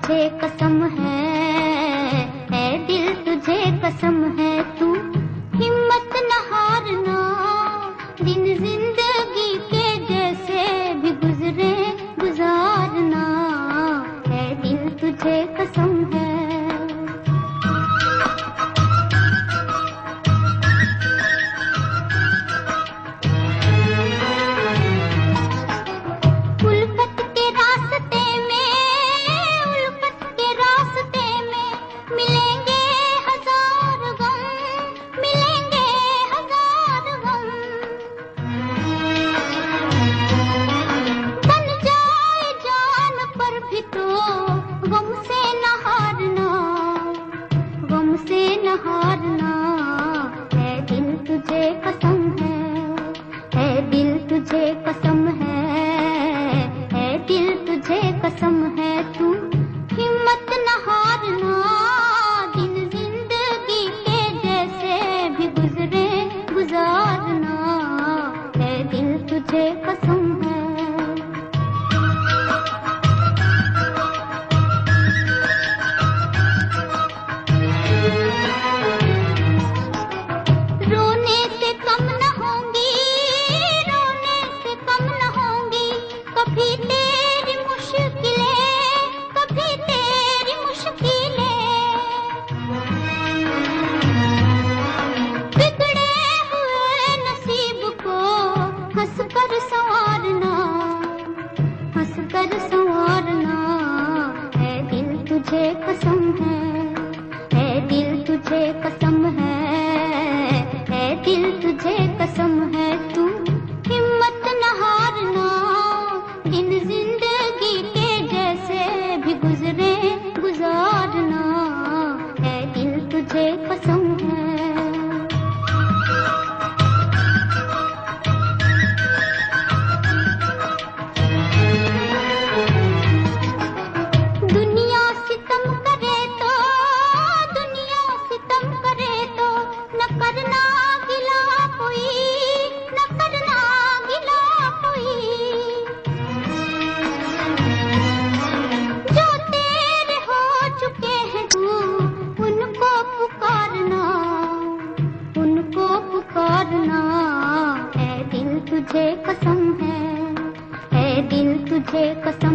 तुझे कसम है, ऐ दिल तुझे कसम है, तू हिम्मत न हारना। दिन जिंदगी के जैसे भी गुजरे गुजारना, ऐ दिल तुझे कसम है। उल्फत के रास्ते में मिलेंगे हजार गम, मिलेंगे हजार गम। बन जाए जान पर भी तो गम से न हारना, गम से न हारना। है दिल तुझे कसम है, है दिल तुझे कसम है, है दिल तुझे कसम है, तू हिम्मत न हारना। दिन जिंदगी के जैसे भी गुजरे गुजारना, है दिल तुझे कसम है। रोने से कम न होंगी, रोने से कम न होंगी कभी तेरी मुश्किलें, कभी तेरी मुश्किलें। बिगड़े हुए नसीब को हंस कर संवारना, हंस कर संवारना। है दिल तुझे कसम है, है दिल तुझे कसम है, है दिल तुझे कसम है, तू हिम्मत न हारना। दिन जिंदगी के जैसे भी गुजरे गुजारना, है दिल तुझे कसम है। दुनिया सितम करे तो, दुनिया सितम करे तो न करना गिला कोई, न करना गिला कोई। जो तेरे हो चुके हैं तू उनको पुकारना, उनको पुकारना। है दिल तुझे कसम है, है दिल तुझे कसम